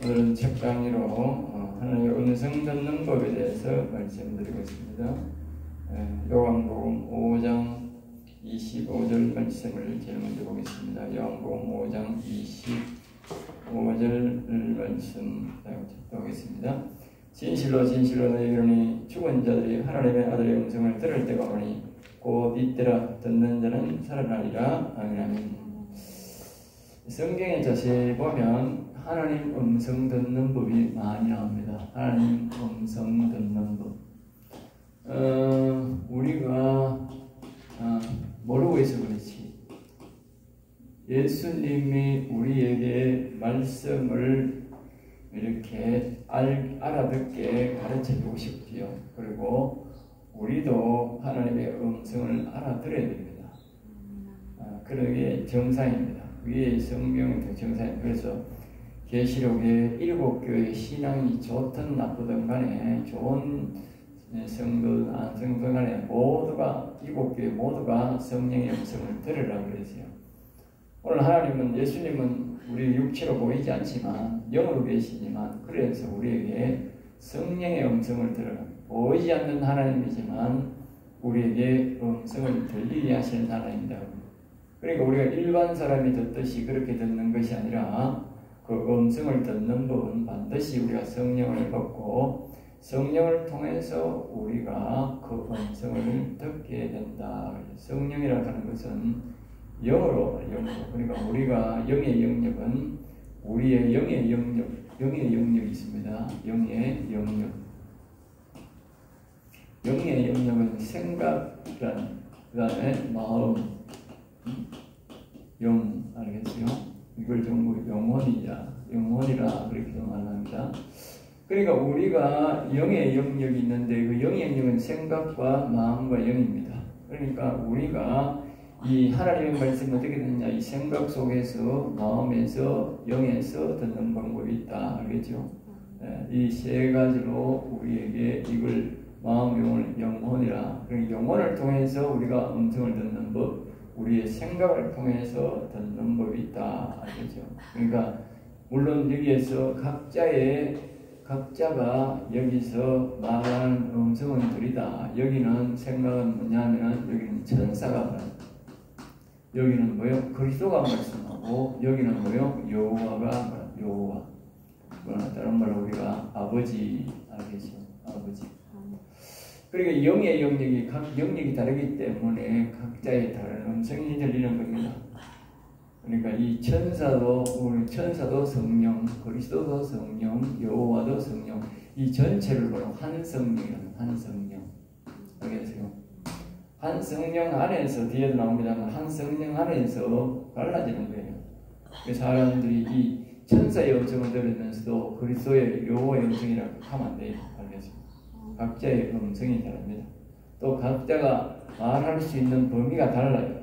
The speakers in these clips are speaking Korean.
오늘은 책 강의로 하나님의 음성 듣는 법에 대해서 말씀드리고 있습니다. 요한복음 5장 25절 말씀을 제일 먼저 보겠습니다. 요한복음 5장 25절 말씀 보겠습니다. 진실로 진실로 너희에게 이르노니 죽은 자들이 하나님의 아들의 음성을 들을 때가 오니 곧 이때라 듣는 자는 살아나리라. 아멘. 성경에 자세히 보면 하나님 음성 듣는 법이 많이 나옵니다. 하나님 음성 듣는 법. 우리가 모르고 있어 그렇지. 예수님이 우리에게 말씀을 이렇게 알아듣게 가르쳐주고 싶지요. 그리고 우리도 하나님의 음성을 알아들어야 됩니다. 그러게 정상입니다. 그게 성경의 정상입니다. 그래서 계시록에 7교회 신앙이 좋든 나쁘든 간에 좋은 성도 안 성도 간에 모두가 7교회 모두가 성령의 음성을 들으라고 그랬어요. 오늘 하나님은 예수님은 우리 육체로 보이지 않지만 영으로 계시지만 그래서 우리에게 성령의 음성을 들으라. 보이지 않는 하나님이지만 우리에게 음성을 들리게 하시는 하나님이다. 그러니까 우리가 일반 사람이 듣듯이 그렇게 듣는 것이 아니라 그 음성을 듣는 법은 반드시 우리가 성령을 받고 성령을 통해서 우리가 그 음성을 듣게 된다. 성령이라고 하는 것은 영으로 그러니까 우리가 영의 영역은 우리의 영의 영역이 있습니다. 영의 영역은 생각이란 그 다음에 마음, 영 알겠어요? 이걸 전부 영혼이라 그렇게 말합니다. 그러니까 우리가 영의 영역이 있는데 그 영의 영역은 생각과 마음과 영입니다. 그러니까 우리가 이 하나님의 말씀이 어떻게 되느냐, 이 생각 속에서 마음에서 영에서 듣는 방법이 있다. 알겠죠? 이 세 가지로 우리에게 이걸 마음, 영혼이라. 그러니까 영혼을 통해서 우리가 음성을 듣는 법, 우리의 생각을 통해서 듣는 법이 있다. 알겠죠? 그러니까 물론 여기에서 각자가 여기서 말하는 음성은 둘이다. 여기는 생각은 뭐냐면은 여기는 천사가 말합니다. 여기는 뭐요? 그리스도가 말씀하고 여기는 뭐요? 여호와가 말합니다. 여호와. 다른 말로 우리가 아버지 알겠죠? 아버지. 그러니까 영의 영역이 각 영역이 다르기 때문에 각자의 다른 음성이 들리는 겁니다. 그러니까 이 천사도 성령, 그리스도도 성령, 여호와도 성령, 이 전체를 바로 한 성령이라는 한 성령. 알겠어요? 한 성령 안에서 뒤에도 나옵니다만 한 성령 안에서 갈라지는 거예요. 사람들이 이 천사의 음성을 들으면서도 그리스도의 여호와의 음성이라고 하면 안 돼요. 알겠어요? 각자의 음성이 다릅니다. 또 각자가 말할 수 있는 범위가 달라요.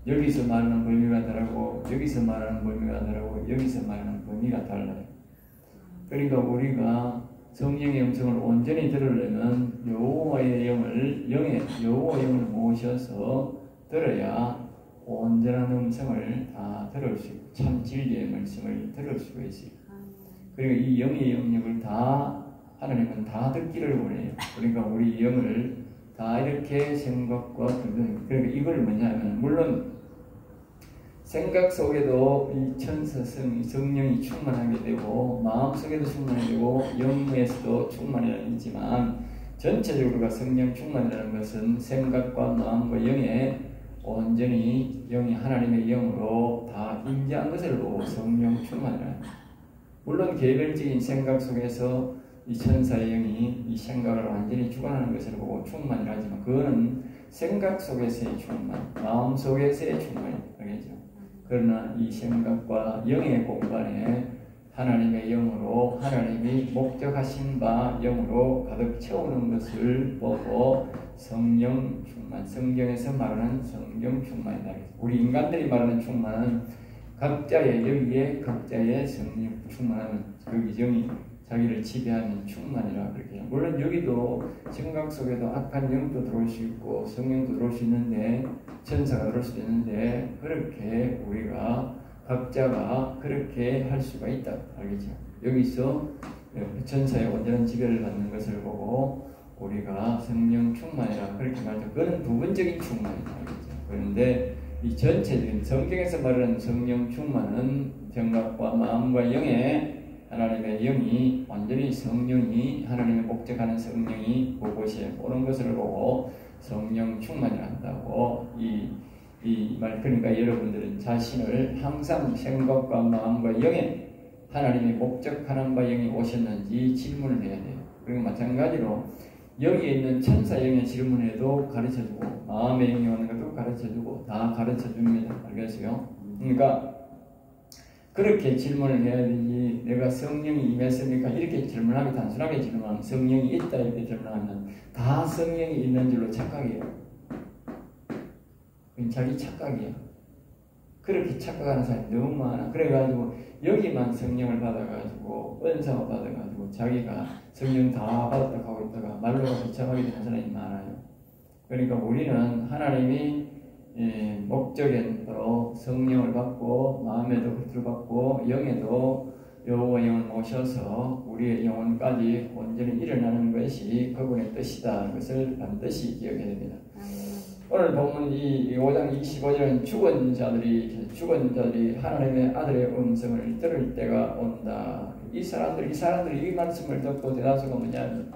여기서 말하는 범위가 다르고 여기서 말하는 범위가 다르고 여기서 말하는 범위가 달라요. 그러니까 우리가 성령의 음성을 온전히 들으려면 여호와의 여호와 영을 모셔서 들어야 온전한 음성을 다 들을 수 있고 참 진리의 말씀을 들을 수가 있어요. 그리고 이 영의 영역을 다 하나님은 다 듣기를 원해요. 그러니까 우리 영을 다 이렇게 생각과 그러니까 이걸 뭐냐면 물론 생각 속에도 이 성령이 충만하게 되고 마음 속에도 충만하게 되고 영에서도 충만하지만 전체적으로가 성령 충만이라는 것은 생각과 마음과 영에 온전히 영이 하나님의 영으로 다 인지한 것을 보고 성령 충만이라는 거예요. 물론 개별적인 생각 속에서 이 천사의 영이 이 생각을 완전히 주관하는 것을 보고 충만이라 하지만 그거는 생각 속에서의 충만, 마음 속에서의 충만이에요. 알겠죠? 그러나 이 생각과 영의 공간에 하나님의 영으로 하나님이 목적하신 바 영으로 가득 채우는 것을 보고 성령 충만, 성경에서 말하는 성령 충만이다. 우리 인간들이 말하는 충만은 여기에 각자의 성령 충만하면 그 영이 자기를 지배하는 충만이라 그렇게 해요. 물론 여기도 생각 속에도 악한 영도 들어올 수 있고 성령도 들어올 수 있는데 천사가 들어올 수 있는데 그렇게 우리가 각자가 그렇게 할 수가 있다. 알겠죠? 여기서 천사의 온전한 지배를 받는 것을 보고 우리가 성령 충만이라 그렇게 말하죠. 그건 부분적인 충만이다. 알겠죠? 그런데 이 전체적인 성경에서 말하는 성령 충만은 생각과 마음과 영의 하나님의 영이 완전히 성령이 하나님의 목적하는 성령이 그곳에 오는 것을 보고 성령 충만을 한다고 이 말 그러니까 여러분들은 자신을 항상 생각과 마음과 영에 하나님의 목적하는 바 영이 오셨는지 질문을 해야 돼요. 그리고 마찬가지로 여기에 있는 천사 영의 질문에도 가르쳐주고 마음의 영이 오는 것도 가르쳐주고 다 가르쳐줍니다. 알겠어요? 그러니까 그렇게 질문을 해야 되지 내가 성령이 임했습니까? 이렇게 질문하기 단순하게 질문하면 성령이 있다 이렇게 질문하면 다 성령이 있는 줄로 착각해요. 그건 자기 착각이야. 그렇게 착각하는 사람이 너무 많아. 그래가지고 여기만 성령을 받아가지고 은사를 받아가지고 자기가 성령 다 받았다 하고 있다가 말로가 비참하게 되는 사람이 많아요. 그러니까 우리는 하나님이 목적인 바로 성령을 받고 마음에도 그리스도를 받고 영에도 여호와 영을 모셔서 우리의 영혼까지 온전히 일어나는 것이 그분의 뜻이다. 그것을 반드시 기억해야 됩니다. 오늘 본문 이 5장 25절은 죽은 자들이 하나님의 아들의 음성을 들을 때가 온다. 이 사람들이 이 말씀을 듣고 대다수가 뭐냐면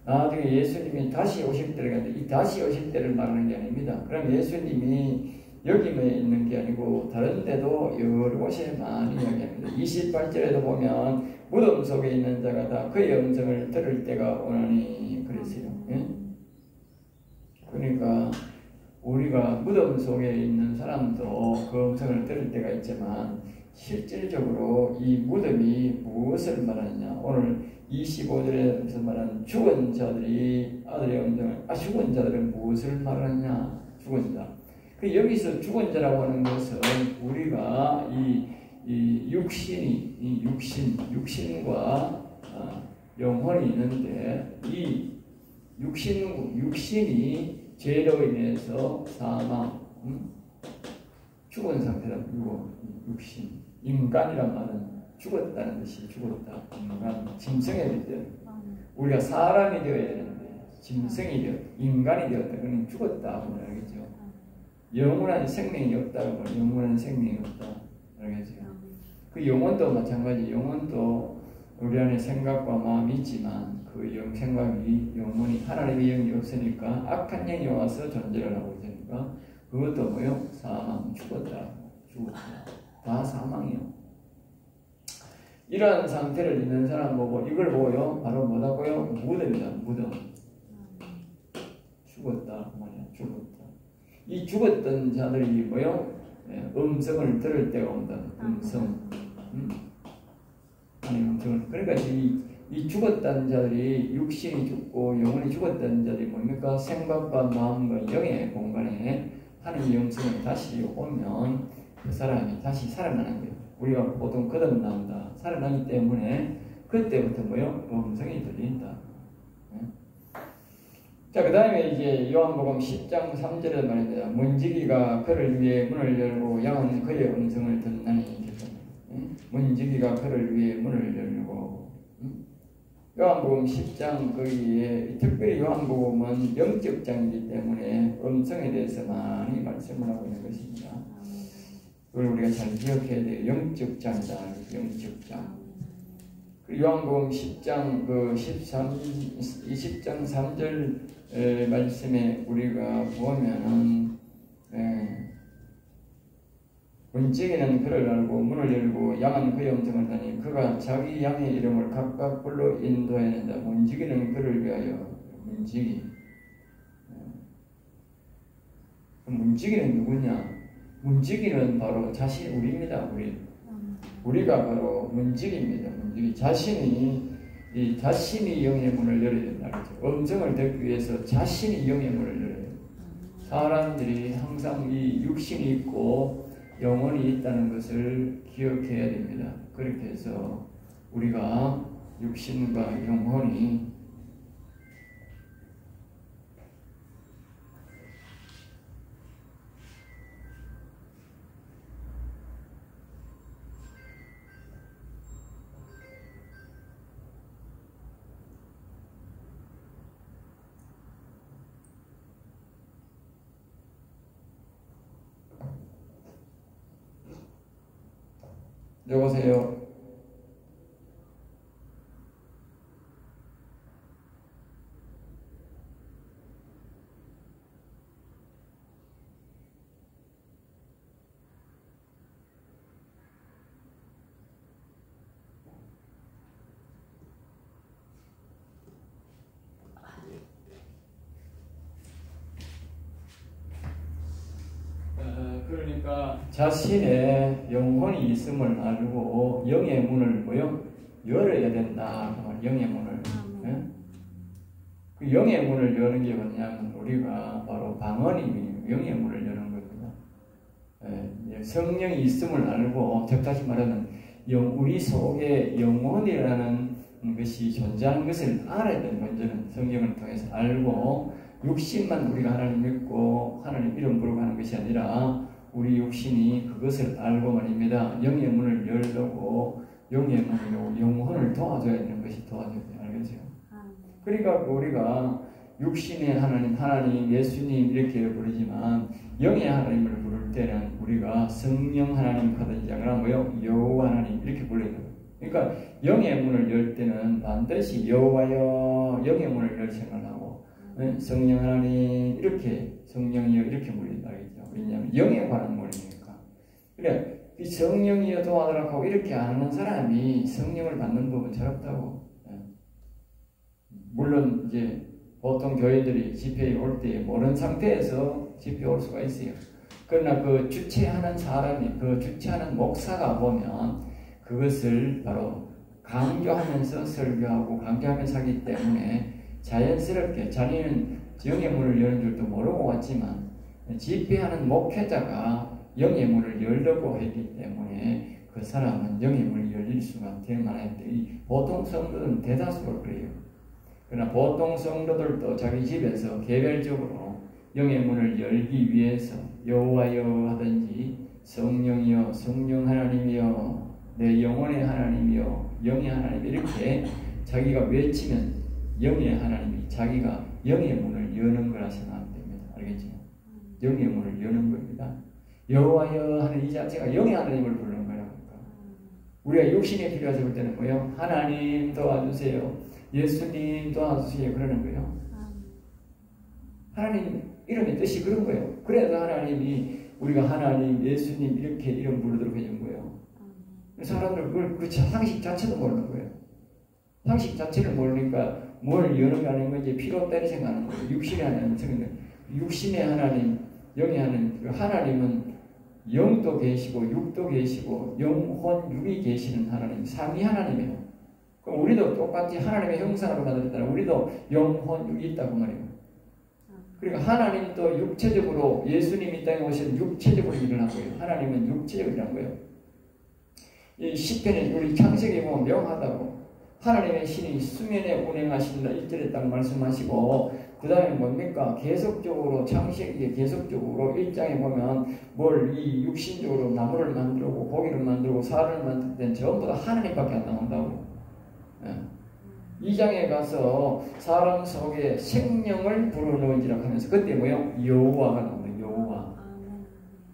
나중에 예수님이 다시 오실 때를 가는데 이 다시 오실 때를 말하는 게 아닙니다. 그럼 예수님이 여기만 있는 게 아니고 다른 데도 여러 곳에 많이 이야기합니다. 28절에도 보면 무덤 속에 있는 자가 다 그의 음성을 들을 때가 오나니 그랬어요. 예? 그러니까 우리가 무덤 속에 있는 사람도 그 음성을 들을 때가 있지만 실질적으로 이 무덤이 무엇을 말하느냐. 오늘 25절에서 말하는 죽은 자들이 아들의 음성을 죽은 자들은 무엇을 말하느냐. 죽은 자. 그 여기서 죽은 자라고 하는 것은 우리가 이 육신과 영혼이 있는데 이 육신이 죄로 인해서 사망, 죽은 상태다. 육신, 인간이란 말은 죽었다는 뜻이 죽었다. 인간, 짐승이 되었다. 우리가 사람이 되어야 되는데 짐승이 되었다. 인간이 되었다. 그건 죽었다. 알겠죠? 영원한 생명이 없다고 말해요. 영원한 생명이 없다. 알겠죠? 그 영혼도 마찬가지. 영혼도 우리 안에 생각과 마음이 있지만 그 생각이 영혼이 하나님의 영이 없으니까 악한 영이 와서 존재를 하고 있으니까 그것도 뭐요? 사망, 죽었다. 다 사망이요. 이러한 상태를 있는 사람 보고 이걸 보고요. 바로 뭐라고요? 무덤이다. 무덤. 죽었다. 말이야. 죽었다. 이 죽었던 자들이 뭐요? 음성을 들을 때가 온다. 음성. 아니 음성을. 그러니까 이 죽었다는 자들이 육신이 죽고 영혼이 죽었다는 자들이 뭡니까? 생각과 마음과 영의 공간에 하나님의 음성을 다시 오면 그 사람이 다시 살아나는 거예요. 우리가 보통 거듭난다. 살아나기 때문에 그때부터 뭐요? 음성이 들린다. 자, 그 다음에 이제 요한복음 10장 3절에 말입니다. 문지기가 그를 위해 문을 열고 양은 그의 음성을 듣나니. 문지기가 그를 위해 문을 열고. 요한복음 10장 거기에 특별히 요한복음은 영적 장이기 때문에 음성에 대해서 많이 말씀을 하고 있는 것입니다. 그걸 우리가 잘 기억해야 돼요. 영적 장이다. 영적 장. 요한복음 10장 20장 3절 말씀에 우리가 보면은 문지기는 그를 알고 문을 열고 양은 그의 음성을 듣니 그가 자기 양의 이름을 각각 불러 인도해야 된다. 문지기는 그를 위하여. 문지기. 문지기는 누구냐? 문지기는 바로 자신 우리입니다. 우리가 바로 문지기입니다. 문지기. 자신이 영의 문을 열어야 된다. 그렇죠? 음성을 듣기 위해서 자신이 영의 문을 열어야 된다. 사람들이 항상 이 육신이 있고 영혼이 있다는 것을 기억해야 됩니다. 그렇게 해서 우리가 육신과 영혼이 여보세요. 그러니까 자신의 영혼이 있음을 알고 영의 문을 열어야 된다. 영의 문을. 예? 그 영의 문을 여는 게 뭐냐면 우리가 바로 방언이 영의 문을 여는 겁니다. 예, 성령이 있음을 알고, 즉 다시 말하면 우리 속에 영혼이라는 것이 존재하는 것을 알아야 되는 먼저는 성령을 통해서 알고, 육신만 우리가 하나님 믿고 하나님 이름 부르고 하는 것이 아니라 우리 육신이 그것을 알고 말입니다. 영의 문을 열려고 영의 문으로 영혼을 도와줘야 되는 것이 도와줘야 돼요. 알겠죠? 그러니까 우리가 육신의 하나님, 예수님 이렇게 부르지만 영의 하나님을 부를 때는 우리가 성령 하나님 하든지 아니면 여호와 하나님 이렇게 불러야 돼요. 그러니까 영의 문을 열 때는 반드시 여호와여 영의 문을 열 생각을 하고, 성령 하나님 이렇게 성령이여 이렇게 불린다. 알겠죠? 왜냐하면 영에 관한 문이니까. 그래 이 성령이여 도와달라고 하고 이렇게 하는 사람이 성령을 받는 법은 잘 없다고. 물론 이제 보통 교회들이 집회에 올 때 모르는 상태에서 집회에 올 수가 있어요. 그러나 그 주최하는 사람이, 그 주최하는 목사가 보면 그것을 바로 강조하면서 설교하고 강조하면서 하기 때문에 자연스럽게 자기는 영의 문을 여는 줄도 모르고 왔지만 집회하는 목회자가 영의 문을 열려고 했기 때문에 그 사람은 영의 문이 열릴 수가 될 만한데, 보통 성도들은 대다수가 그래요. 그러나 보통 성도들도 자기 집에서 개별적으로 영의 문을 열기 위해서 여호와여 하든지 성령이여 성령 하나님이여 내 영혼의 하나님이여 영의 하나님 이렇게 자기가 외치면 영의 하나님이 자기가 영의 문을 여는 거라 생각하면 됩니다. 알겠죠? 영의 문을 여는 겁니다. 여호와여 하는 이 자체가 영의 하나님을 부르는 거라니까. 우리가 육신이 필요하실 때는 뭐예요? 하나님 도와주세요. 예수님 도와주세요. 그러는 거예요. 하나님 이름의 뜻이 그런 거예요. 그래서 하나님이 우리가 하나님, 예수님 이렇게 이름 부르도록 해준 거예요. 사람들 그 상식 자체도 모르는 거예요. 상식 자체를 모르니까 뭘 여는 게 아닌 건지 필요 없다는 생각하는 거예요. 육신의 하나님, 육신의 하나님, 영의 하나님. 하나님은 영도 계시고 육도 계시고 영혼, 육이 계시는 하나님, 삼위 하나님이에요. 그럼 우리도 똑같이 하나님의 형상으로 만들었다. 우리도 영혼, 육이 있다고 말이에요. 그러니까 하나님도 육체적으로 예수님이 이 땅에 오신 육체적으로 일을 한 거예요. 하나님은 육체적으로 일한 거예요. 이 시편에 우리 창세기에 보면 명하다고. 하나님의 신이 수면에 운행하신다 1절에 딱 말씀하시고, 그 다음에 뭡니까? 계속적으로 창세기에 계속적으로 1장에 보면 뭘 이 육신적으로 나무를 만들고 고기를 만들고 사람을 만들 때는 전부 다 하나님밖에 안 나온다고. 2장에 가서 사람 속에 생명을 불어넣은지라 하면서 그때 뭐요? 여호와가 나옵니다. 여호와.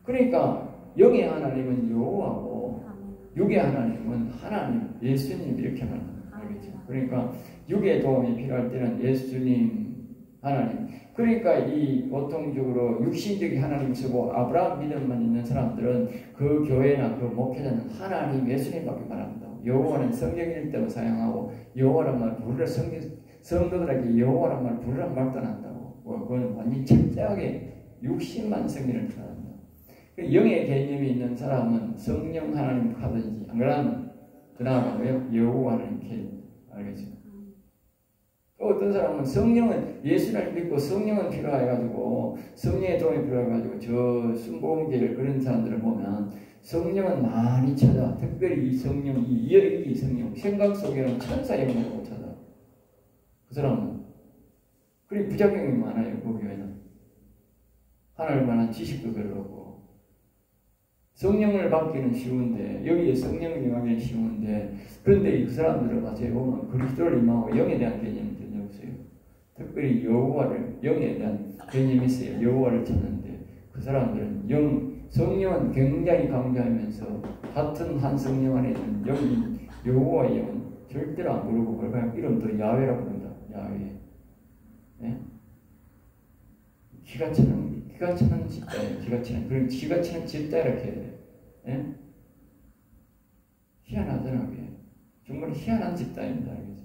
그러니까 영의 하나님은 여호와고 육의 하나님은 하나님, 예수님 이렇게 말합니다. 알겠죠? 그러니까 육의 도움이 필요할 때는 예수님, 하나님. 그러니까 이 보통적으로 육신적인 하나님 쓰고 아브라함 믿음만 있는 사람들은 그 교회나 그 목회자는 하나님, 예수님밖에 말합니다. 여호와는 성경일 때도 사용하고 여호와란 말 부르라 성도들에게 여호와란 말 부르란 말도 안 한다고. 그건 완전히 철저하게 육신만 성경을 표현합니다. 영의 개념이 있는 사람은 성령 하나님 하든지 안 그러면 그나마 뭐예요? 여호와는 개념. 알겠죠? 또 어떤 사람은 성령은 예수를 믿고 성령은 필요해가지고 성령의 도움이 필요해가지고 저 순복음교회 그런 사람들을 보면 성령은 많이 찾아. 특별히 이 성령, 이 성령 생각 속에는 천사의 영역을 찾아. 그 사람은 그리고 부작용이 많아요. 그 교회는 하나님 만한 지식도 별로 없고 성령을 받기는 쉬운데 여기에 성령을 임하기는 쉬운데 그런데 그 사람들을 마치 보면 그리스도를 임하고 영에 대한 개념이 전혀 없어요. 특별히 여호와를 영에 대한 개념이 있어요. 여호와를 찾는데 그 사람들은 성령은 굉장히 강조하면서 같은 한 성령 안에 있는 영인 여호와의 영은 절대로 안 부르고 그러니까 이름도 야훼라고 부른다. 야훼. 예? 기가 차는 집단이에요. 그리고 기가 차는 집단 이렇게 해야 돼요. 예? 희한하잖아, 그게. 정말 희한한 집단입니다. 알겠죠?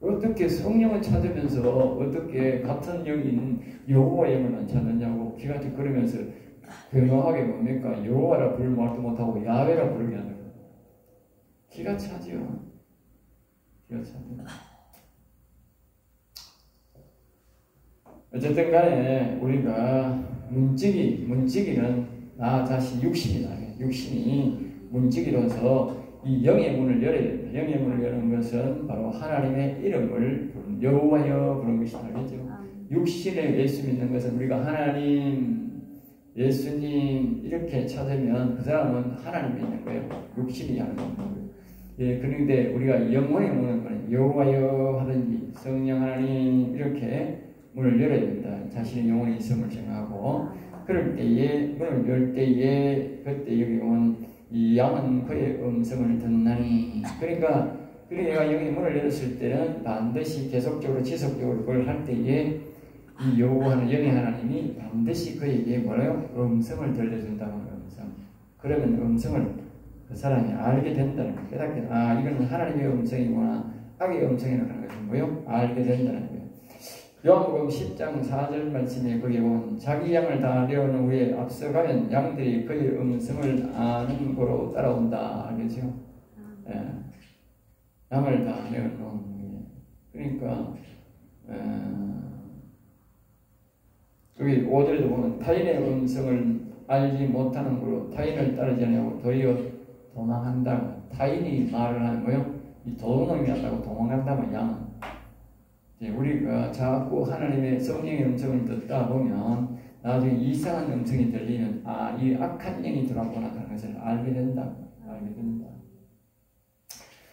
어떻게 성령을 찾으면서 어떻게 같은 영인 여호와의 영을 찾느냐고 기가 차 그러면서 굉장하게 뭡니까? 여호와라 부를 말도 못하고 야훼라 부르게 하는 거예요. 기가 차죠. 기가 차죠. 어쨌든 간에 우리가 문지기는 나 자신 육신이다. 육신이 문지기로서 이 영의 문을 열어야 됩니다. 영의 문을 여는 것은 바로 하나님의 이름을 부르는 여호와여 부르는 것이 알겠죠? 육신에 예수 믿는 것은 우리가 하나님, 예수님 이렇게 찾으면 그 사람은 하나님 믿는 거예요. 육신이 하는 거예요. 예, 그런데 우리가 영혼에 오는 거는 여호와여 하든지 성령 하나님 이렇게 문을 열어야 된다. 자신의 영혼의 있음을 생각하고 그럴 때에 문을 열 때에 그때 여기 오면 이 양은 그의 음성을 듣나니 그러니까 내가 영의 문을 열었을 때는 반드시 계속적으로 지속적으로 그걸 할 때에 이 여호와는 영의 하나님이 반드시 그에게 뭐라요? 음성을 들려준다고 하는 음성. 그러면 음성을 그 사람이 알게 된다는 거예요. 깨닫게 이건 하나님의 음성이구나 악의 음성이라고 하는 것은 뭐요? 알게 된다는 거예요. 요한복음 10장 4절 말씀에 거기에 보면 자기 양을 다 내어놓은 후에 앞서가면 양들이 그의 음성을 아는 거로 따라온다. 알겠죠? 예. 양을 다 내어놓은 후에 그러니까 여기 5절에도 보면 타인의 음성을 알지 못하는 거로 타인을 따르지 않냐고 도리어 도망한다. 타인이 말을 하는 거요. 이 도둑놈이 한다고 도망간다면 양은 우리가 자꾸 하나님의 성령의 음성을 듣다 보면 나중에 이상한 음성이 들리면 이 악한 영이 들어왔구나 하는 것을 알게 된다.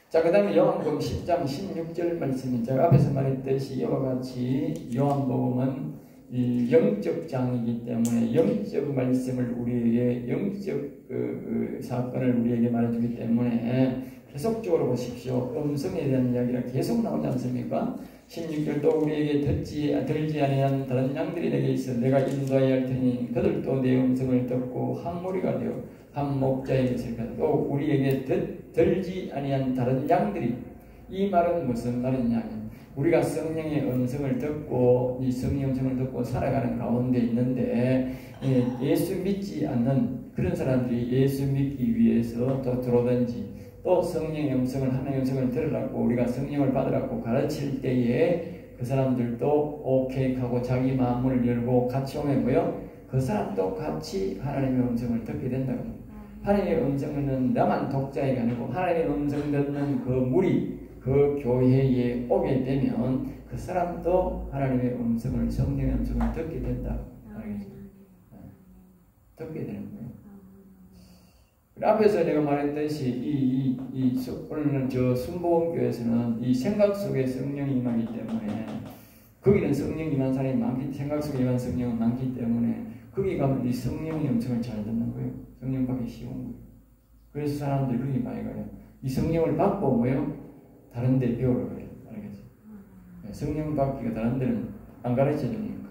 자, 그 다음에 요한복음 10장 16절 말씀이 제가 앞에서 말했듯이 이와 같이 요한복음은 이 영적 장이기 때문에 영적 말씀을 우리에게 영적 사건을 우리에게 말해주기 때문에 계속적으로 보십시오. 음성에 대한 이야기가 계속 나오지 않습니까? 16절도 우리에게 들지 아니한 다른 양들이 내게 있어 내가 인도하여 할 테니 그들도 내 음성을 듣고 한 무리가 되어 한 목자에게 있을 것이다. 또 우리에게 들지 아니한 다른 양들이 이 말은 무슨 말이냐면 우리가 성령의 음성을 듣고 이 성령의 음성을 듣고 살아가는 가운데 있는데 예수 믿지 않는 그런 사람들이 예수 믿기 위해서 또 들어오든지 또 성령의 음성을 하나님의 음성을 들으라고 우리가 성령을 받으라고 가르칠 때에 그 사람들도 오케이 하고 자기 마음을 열고 같이 오면 뭐요? 그 사람도 같이 하나님의 음성을 듣게 된다고 합니다. 하나님의 음성은 나만 독자에게 아니고 하나님의 음성 듣는 그 무리 그 교회에 오게 되면 그 사람도 하나님의 음성을 성령의 음성을 듣게 된다. 듣게 되는 거예요. 앞에서 내가 말했듯이 오늘은 저 순복음교회에서는 이 생각 속에 성령이 임하기 때문에 거기는 성령이 임한 사람이 많기 생각 속에 임한 성령은 많기 때문에 거기 가면 이 성령의 음성을 잘 듣는 거예요. 성령 받기 쉬운 거예요. 그래서 사람들이 그렇게 많이 가요. 이 성령을 받고 뭐예요? 다른 데 배우러 가요. 알겠죠? 성령 받기가 다른 데는 안 가르쳐 주니까.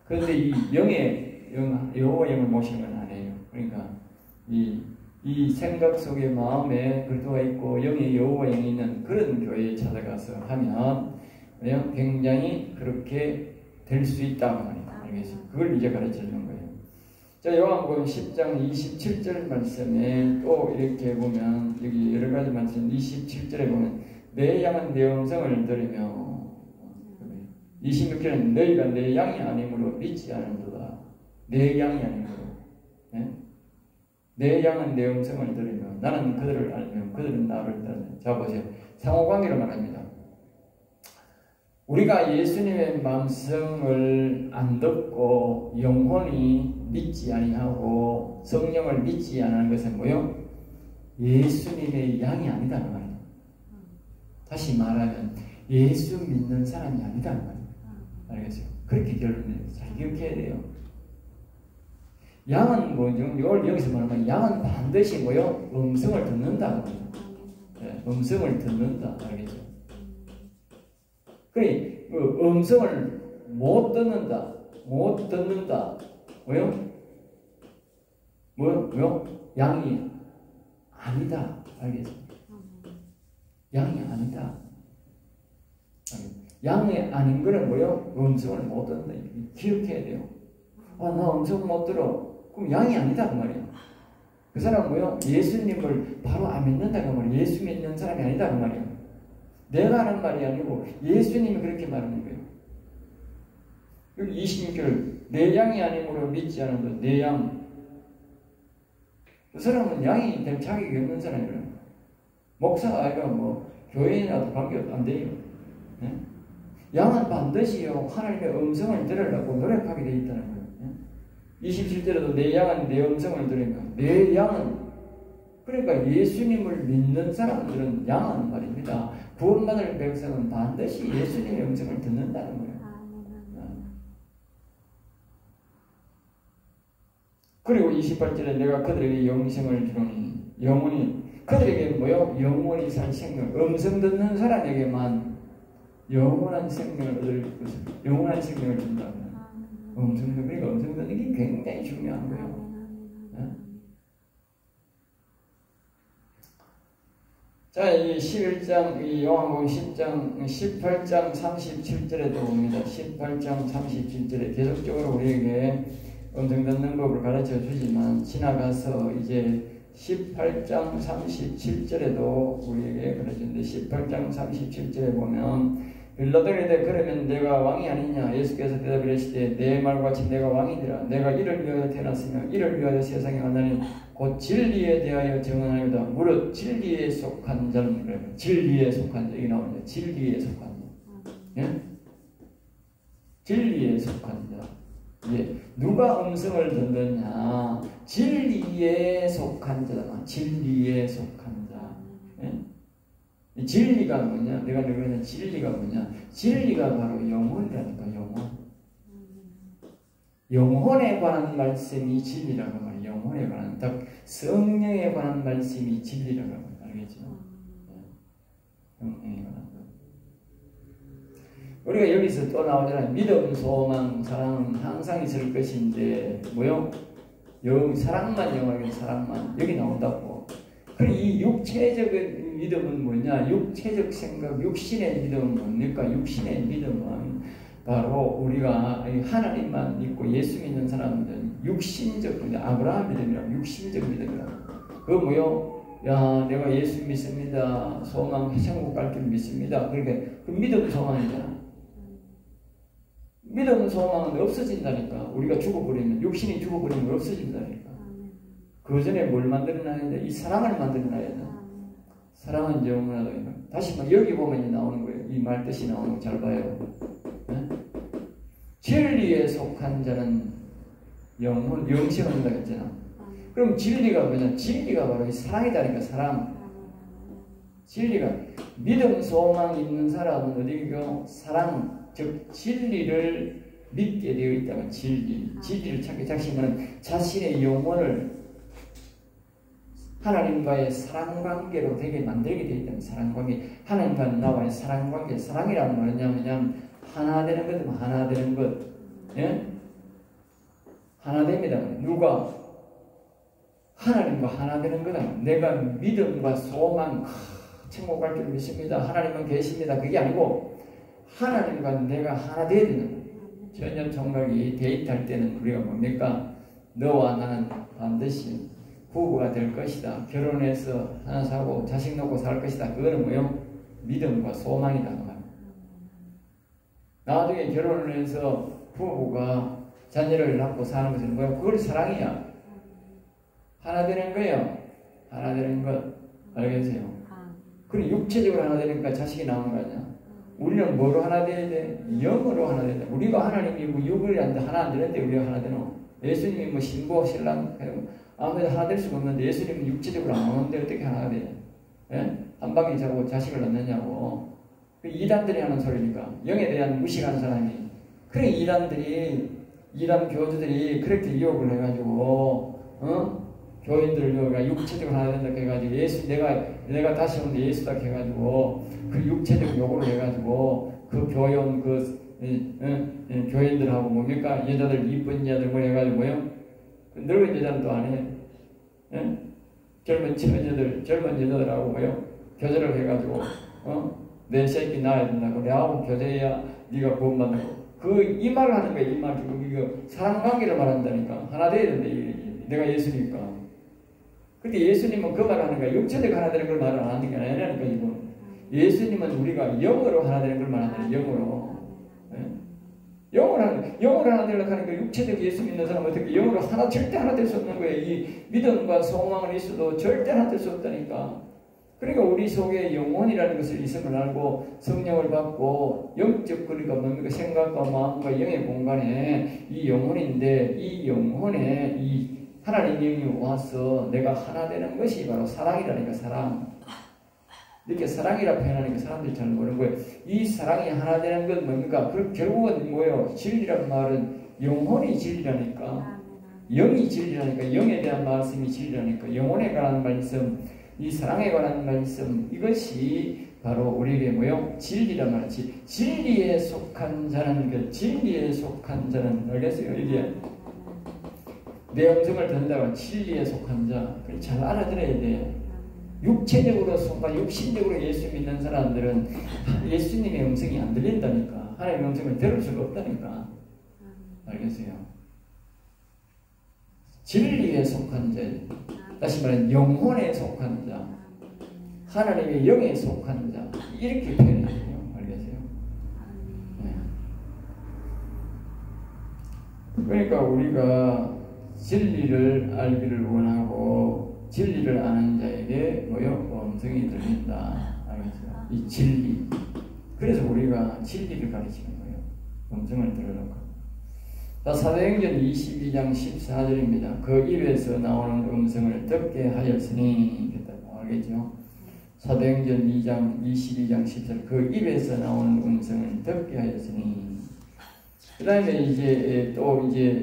그런데 이 여호와 영을 모시는 건 아니에요. 그러니까 이 생각 속에 마음에 그리스도가 있고 영의 여호와 영이 있는 그런 교회에 찾아가서 하면 굉장히 그렇게 될 수 있다고 말이에요. 알겠죠? 그걸 이제 가르쳐 주는 거예요. 자, 요한복음 10장 27절 말씀에 또 이렇게 보면 여기 여러 가지 말씀 27절에 보면 내 양은 내 음성을 들으며 26절은 너희가 내 양이 아니므로 믿지 않는도다. 내 양이 아니므로 내 양은 내 음성을 들으며 나는 그들을 알며 그들은 나를 따르며. 자 보세요. 상호관계로 말합니다. 우리가 예수님의 말씀을 안 듣고 영혼이 믿지 아니하고 성령을 믿지 않는 것은 뭐요? 예수님의 양이 아니다는 말이에요. 다시 말하면 예수 믿는 사람이 아니다는 말이에요. 알겠어요? 그렇게 결론내요. 잘 기억해야 돼요. 양은 뭐죠? 이걸 여기서 말하면 양은 반드시 뭐요? 음성을 듣는다. 네, 음성을 듣는다. 알겠죠? 그래, 그 음성을 못 듣는다. 못 듣는다. 뭐요? 뭐요? 양이 아니다. 알겠죠? 양이 아니다. 양이 아닌 거는 뭐요? 음성을 못 듣는다. 기억해야 돼요. 아, 나 음성 못 들어. 그럼 양이 아니다. 그 말이에요. 그 사람은 뭐요? 예수님을 바로 안 믿는다. 그 말이에요. 예수 믿는 사람이 아니다. 그 말이에요. 내가 하는 말이 아니고 예수님이 그렇게 말하는 거예요. 여기 26절 내 양이 아니므로 믿지 않아도 내 양. 그 사람은 양이 될 자격이 없는 사람이에요. 목사가 아니라 뭐 교회인이라도 관계가 안 돼요. 네? 양은 반드시요 하나님의 음성을 들으려고 노력하게 되어 있다는 거예요. 27절에도 내 양은 내 음성을 들으니까 내 양은 그러니까 예수님을 믿는 사람들은 양은 말입니다. 구원받을 백성은 반드시 예수님의 음성을 듣는다는 거예요. 그리고 28절에 내가 그들에게 영생을 주노니 영원히 그들에게 뭐요? 영원히 살 생명 음성 듣는 사람에게만 영원한 생명을 얻을 것을 영원한 생명을 준다. 음성 듣는 게 음성 듣는 게 굉장히 중요한 거예요. 네? 자, 이 11장, 이 요한복음 10장, 18장 37절에도 봅니다. 18장 37절에 계속적으로 우리에게 음성 듣는 법을 가르쳐 주지만 지나가서 이제 18장 37절에도 우리에게 가르치는데 18장 37절에 보면 빌라도가 이르되 그러면 내가 왕이 아니냐? 예수께서 대답하시되 내 말과 같이 내가 왕이니라. 내가 이를 위하여 태어났으며 이를 위하여 세상에 왔나니 곧 진리에 대하여 증언하리로다. 무릇 진리에 속한 자는 그래요. 진리에 속한 자. 여기 나오죠. 진리에 속한 자. 예? 진리에 속한 자. 예. 누가 음성을 듣느냐? 진리에 속한 자다. 진리에 속한 자. 예? 진리가 뭐냐? 내가 느끼는 진리가 뭐냐? 진리가 바로 영혼이라니까, 영혼. 영혼에 관한 말씀이 진리라고 말이에요. 영혼에 관한, 즉 성령에 관한 말씀이 진리라고 말이에요. 알겠죠? 성령에 관한 것. 우리가 여기서 또 나오잖아요. 믿음, 소망, 사랑은 항상 있을 것인데 뭐요? 사랑만 영원하게 사랑만 여기 나온다고. 그럼 이 육체적인 믿음은 뭐냐? 육체적 생각, 육신의 믿음은 뭡니까? 육신의 믿음은 바로 우리가 하나님만 믿고 예수 믿는 사람들은 육신적 믿음, 아브라함 믿음이라고 육신적 믿음이라고. 그거 뭐요? 야, 내가 예수 믿습니다. 소망, 천국 갈 길 믿습니다. 그러니까 그 믿음 소망이잖아. 믿음 소망은 없어진다니까. 우리가 죽어버리면, 육신이 죽어버리면 없어진다니까. 그 전에 뭘 만들어놔야 돼? 이 사랑을 만들어놔야 돼. 사랑은 영원하다. 다시 여기 보면 나오는 거예요. 이 말 뜻이 나오는 거 잘 봐요. 네? 진리에 속한 자는 영생을 한다 했잖아. 그럼 진리가 뭐냐? 진리가 바로 이 사랑이다니까, 사랑. 진리가. 믿음, 소망 있는 사람은 어디고? 사랑, 즉, 진리를 믿게 되어 있다면 진리를 찾게 자신은 자신의 영혼을 하나님과의 사랑관계로 되게 만들게 되어 있다면 사랑관계, 하나님과 나와의 사랑관계, 사랑이라는 말은 뭐냐면 하나 되는 거든 하나 되는 것, 예? 하나 됩니다. 누가? 하나님과 하나 되는 거다. 내가 믿음과 소망, 천국 갈 줄 믿습니다. 하나님은 계십니다. 그게 아니고 하나님과 내가 하나 되어야 되는 거예요. 전혀 총각이 데이트할 때는 우리가 뭡니까? 너와 나는 반드시 부부가 될 것이다. 결혼해서 하나 사고 자식 놓고 살 것이다. 그거는 뭐요? 믿음과 소망이다. 나중에 결혼을 해서 부부가 자녀를 낳고 사는 것은 뭐야? 그걸 사랑이야. 하나 되는 거예요. 하나 되는 것. 알겠어요? 그리고 육체적으로 하나 되니까 자식이 나오는 거 아니야? 우리는 뭐로 하나 돼야 돼? 영으로 하나 돼야 돼. 우리가 하나님이 뭐 육을 하나 안 되는데 우리가 하나 되노? 예수님이 뭐 신부, 신랑, 아무래도 하나 될 수가 없는데 예수님은 육체적으로 안 오는데 어떻게 하나가 돼? 예? 한 방에 자고 자식을 낳느냐고. 그 이단들이 하는 소리니까. 영에 대한 무식한 사람이. 그래 이단들이 이단 교주들이 그렇게 유혹을 해가지고 교인들을 유혹해 육체적으로 하나 된다 해가지고 예수 내가 다시 오는데 예수다 해가지고 그 육체적 요구를 해가지고 그 교연 교인들하고 뭡니까 여자들 이쁜 여자들 뭐 해가지고 뭐요 늙은 여자는 또 안 해. 젊은 여자들하고 뭐요 교제를 해가지고 내 새끼 낳아야 된다고 내하고 교제해야 네가 구원받는다고 이 말을 하는 거야. 이 말 이거 사랑관계를 말한다니까. 하나 돼야 된다. 내가 예수니까. 근데 예수님은 그 말을 하는 거야. 육체적 하나 되는 걸 말을 안 하는 게 아니라니까 이거. 예수님은 우리가 영으로 하나 되는 걸 말한다. 영으로. 영으로 하나 되려고 하니까 육체적 예수 믿는 사람은 어떻게 영으로 절대 하나 될 수 없는 거예요. 이 믿음과 소망은 있어도 절대 하나 될 수 없다니까. 그러니까 우리 속에 영혼이라는 것을 있음을 알고 성령을 받고 영적 그러니까 뭡니까 생각과 마음과 영의 공간에 이 영혼인데 이 영혼에 이 하나님 영이 와서 내가 하나 되는 것이 바로 사랑이라니까. 사랑. 이렇게 사랑이라 표현하니까 사람들이 잘 모르는 거예요. 이 사랑이 하나 되는 건 뭡니까? 결국은 뭐예요? 진리란 말은 영혼이 진리라니까. 영이 진리라니까. 영에 대한 말씀이 진리라니까. 영혼에 관한 말씀, 이 사랑에 관한 말씀, 이것이 바로 우리에게 뭐요? 진리란 말이지. 진리에 속한 자는 진리에 속한 자는 알겠어요? 이게 내 음성을 듣는다고 진리에 속한 자. 잘 알아들어야 돼. 육체적으로 육신적으로 예수 믿는 사람들은 예수님의 음성이 안 들린다니까. 하나님의 음성을 들을 수가 없다니까. 알겠어요? 진리에 속한 자, 다시 말하면 영혼에 속한 자, 하나님의 영에 속한 자, 이렇게 표현해요. 알겠어요? 네. 그러니까 우리가 진리를 알기를 원하고 진리를 아는 자에게 뭐요? 음성이 들린다. 알겠어요? 이 진리. 그래서 우리가 진리를 가르치는 거예요. 음성을 들으라고. 자, 사도행전 22장 14절입니다. 그 입에서 나오는 음성을 듣게 하였으니 알겠죠? 사도행전 22장 14절 그 입에서 나오는 음성을 듣게 하였으니 그 다음에 이제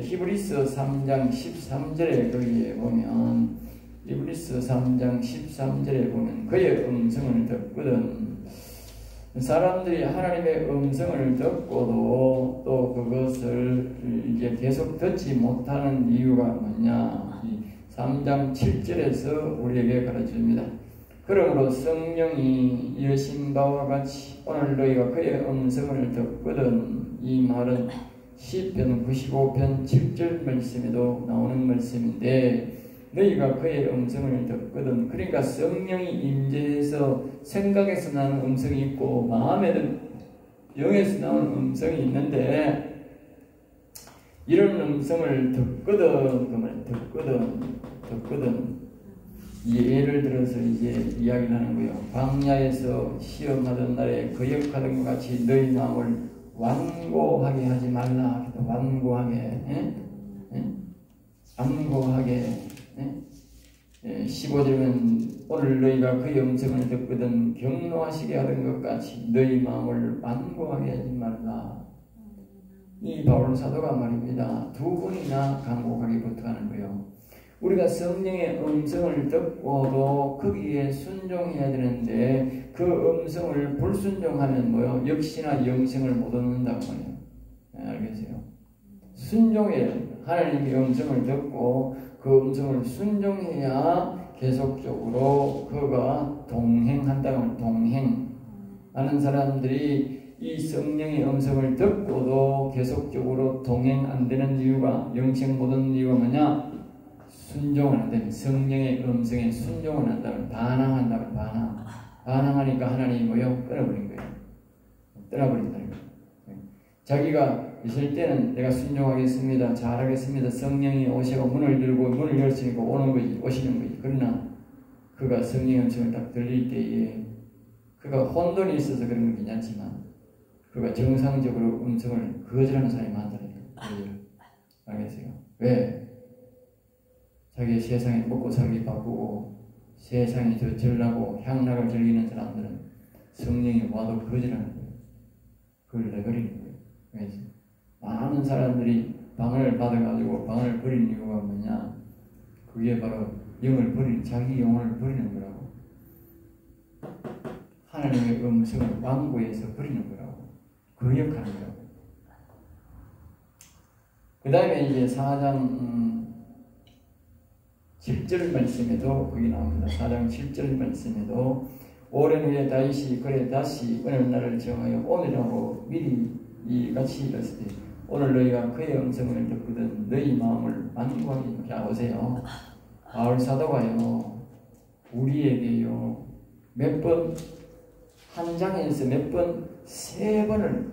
히브리서 3장 13절에 거기에 보면 히브리서 3장 13절에 보면 그의 음성을 듣거든. 사람들이 하나님의 음성을 듣고도 또 그것을 이제 계속 듣지 못하는 이유가 뭐냐? 3장 7절에서 우리에게 가르쳐줍니다. 그러므로 성령이 여신 바와 같이 오늘 너희가 그의 음성을 듣거든. 이 말은 시편 95편 7절 말씀에도 나오는 말씀인데 너희가 그의 음성을 듣거든. 그러니까 성령이 임재해서 생각에서 나는 음성이 있고 마음에는 영에서 나오는 음성이 있는데 이런 음성을 듣거든. 그 말 듣거든. 예를 들어서 이제 이야기를 하는 거예요. 광야에서 시험하던 날에 거역하던 것 같이 너희 마음을 완고하게 하지 말라. 완고하게. 완고하게. 15절은 오늘 너희가 그의 음성을 듣거든 경노하시게 하던 것 같이 너희 마음을 완고하게 하지 말라. 이 바울 사도가 말입니다. 두 번이나 간곡하게 부탁하는 거예요. 우리가 성령의 음성을 듣고도 거기에 순종해야 되는데 그 음성을 불순종하면 뭐요? 역시나 영생을 못 얻는다고 해요. 네, 알겠어요? 순종해야 됩니다. 하나님의 음성을 듣고 그 음성을 순종해야 계속적으로 그가 동행한다고. 동행하는 사람들이 이 성령의 음성을 듣고도 계속적으로 동행 안 되는 이유가, 영생 못 얻는 이유가 뭐냐? 순종을 한다면, 성령의 음성에 순종을 한다면, 반항한다면, 반항하니까 하나님이 뭐요? 끊어버린 거예요. 떠나버린다는 거예요. 자기가 있을 때는 내가 순종하겠습니다. 잘하겠습니다. 성령이 오시고 문을 열고 문을 열으니까 오시는 거지. 그러나 그가 성령의 음성을 딱 들릴 때에 그가 혼돈이 있어서 그런 건 괜찮지만 그가 정상적으로 음성을 거절하는 사람이 많다니까. 알겠어요? 왜? 자기 세상에 먹고 살기 바쁘고 세상이 전하고 향락을 즐기는 사람들은 성령이 와도 거절하는 거예요. 그걸 내버리는 거예요. 그래서 많은 사람들이 방을 받아가지고 방을 버리는 이유가 뭐냐? 그게 바로 자기 영혼을 버리는 거라고. 하나님의 음성을 완고해서 버리는 거라고. 그 역할을 거라고. 그 다음에 이제 4장 7절 말씀에도 거기 나옵니다. 4장 7절 말씀에도 오랜 후에 다윗이 그래 다시 어느 날을 정하여 오늘이라고 미리 이같이 이랬을 때 오늘 너희가 그의 음성을 듣거든 너희 마음을 완고하게 하보세요. 바울 사도가요 우리에게요 몇 번 한 장에서 몇 번 세 번을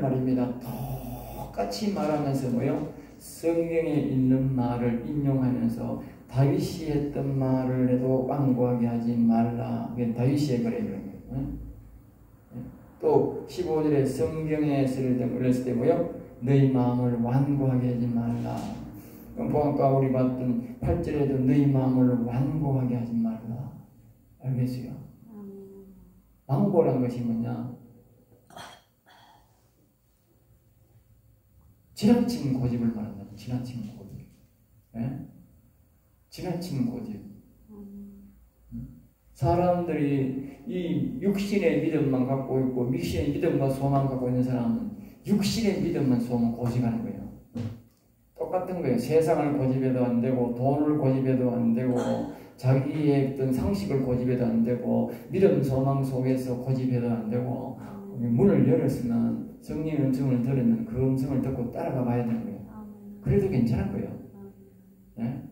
말입니다. 똑같이 말하면서 뭐요? 성경에 있는 말을 인용하면서 다윗이 했던 말을 해도 완고하게 하지 말라. 그게 다윗의 거래 그런 거예요. 또 15절에 성경에 쓸 때 뭐요? 너희 마음을 완고하게 하지 말라. 아까 우리 봤던 8절에도 너희 마음을 완고하게 하지 말라. 알겠어요? 완고란 것이 뭐냐? 지나친 고집을 말한다. 지나친 고집. 예? 지나친 고집. 사람들이 이 육신의 믿음만 갖고 있고 미신의 믿음과 소망 갖고 있는 사람은 육신의 믿음만 소망 고집하는 거예요. 똑같은 거예요. 세상을 고집해도 안 되고 돈을 고집해도 안 되고 자기의 어떤 상식을 고집해도 안 되고 믿음 소망 속에서 고집해도 안 되고 문을 열었으면 성령의 음성을 들으면 그 음성을 듣고 따라가 봐야 되는 거예요. 그래도 괜찮은 거예요. 네?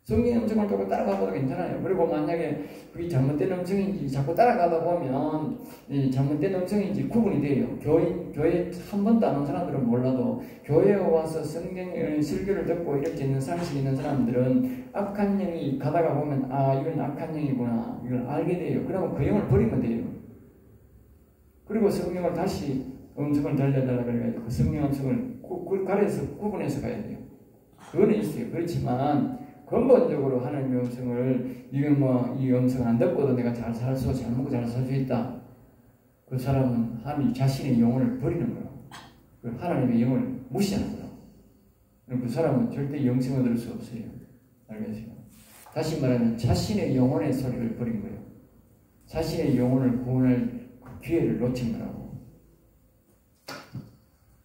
성령의 음성을 듣고 따라가 봐도 괜찮아요. 그리고 만약에 그게 잘못된 음성인지 자꾸 따라가다 보면 이 잘못된 음성인지 구분이 돼요. 교회 한 번도 안 온 사람들은 몰라도 교회에 와서 성경의 설교를 듣고 이렇게 있는 상식이 있는 사람들은 악한 영이 가다가 보면 아 이건 악한 영이구나 이걸 알게 돼요. 그러면 그 영을 버리면 돼요. 그리고 성령을 다시 음성을 들려달라 그래가지고 그 성령 음성을 가려서 구분해서 가야 돼요. 그거는 있어요. 그렇지만 근본적으로 하나님의 음성을 이건 뭐 이 음성을 안 듣고도 내가 잘 살수 잘 먹고 잘 살 수 있다. 그 사람은 하나님 자신의 영혼을 버리는 거예요. 그 하나님의 영혼을 무시하는 거예요. 그 사람은 절대 영생을 얻을 수 없어요. 알겠어요? 다시 말하면 자신의 영혼의 소리를 버린 거예요. 자신의 영혼을 구원할 기회를 놓친 거라고.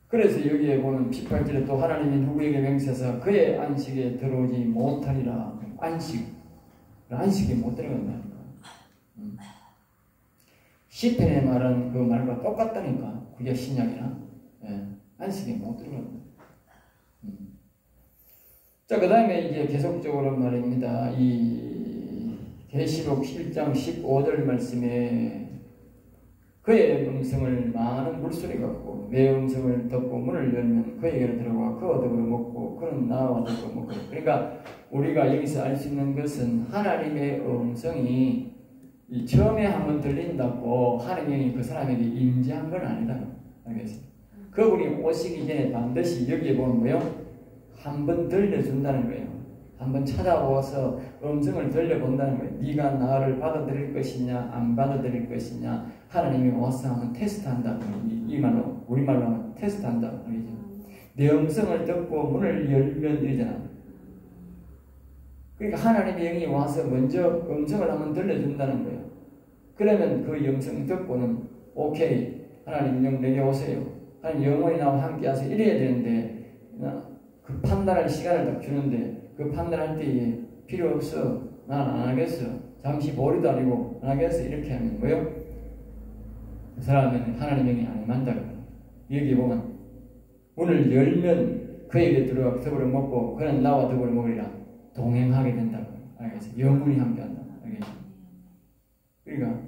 그래서 여기에 보면 18절에 또 하나님이 누구에게 맹세하사 그의 안식에 들어오지 못하리라. 안식에 못 들어간다니까. 시편에 말한 그 말과 똑같다니까. 그게 신약이나 안식에 못 들어간다. 자, 그 다음에 이제 계속적으로 말입니다. 이 계시록 7장 15절 말씀에 그의 음성을 많은 물소리 같고 내 음성을 듣고 문을 열면 그에게로 들어가 그와 더불어 먹고 그는 나와 더불어 먹고. 그러니까 우리가 여기서 알 수 있는 것은 하나님의 음성이 처음에 한번 들린다고 하나님이 그 사람에게 임재한 건 아니다. 알겠어요? 그분이 오시기 전에 반드시 여기에 보면 뭐요? 한번 들려준다는 거예요. 한번 찾아와서 음성을 들려본다는 거예요. 네가 나를 받아들일 것이냐 안 받아들일 것이냐 하나님이 와서 한번 테스트한다. 이 말로 우리말로 하면 테스트한다. 내 음성을 듣고 문을 열면 이러잖아. 그러니까 하나님의 영이 와서 먼저 음성을 한번 들려준다는 거예요. 그러면 그 음성 듣고는 오케이 하나님 영 내게 오세요. 하나님 영원히 나와 함께 하세요. 이래야 되는데 그 판단할 시간을 딱 주는데 그 판단할 때에 필요 없어. 난 안 하겠어. 잠시 머리도 아니고 안 하겠어. 이렇게 하면 뭐요? 그 사람은 하나님의 영이 안 만다. 여기 보면 문을 열면 그에게 들어가 더불어 먹고 그는 나와 더불어 먹으리라. 동행하게 된다고. 알겠어요? 영원히 함께 한다. 알겠어요? 그러니까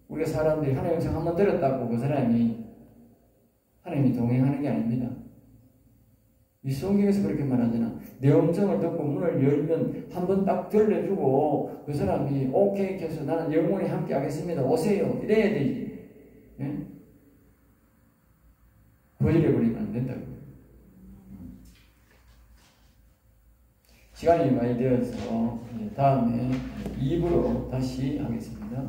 우리가 사람들이 하나님의 음성 한번 들었다고 그 사람이 하나님이 동행하는 게 아닙니다. 이 성경에서 그렇게 말하잖아. 내 음성을 듣고 문을 열면 한번 딱 들려주고 그 사람이 오케이 해서 나는 영원히 함께 하겠습니다. 오세요. 이래야 되지. 예? 거절해버리면 안 된다고. 시간이 많이 되어서 다음에 2부로 다시 하겠습니다.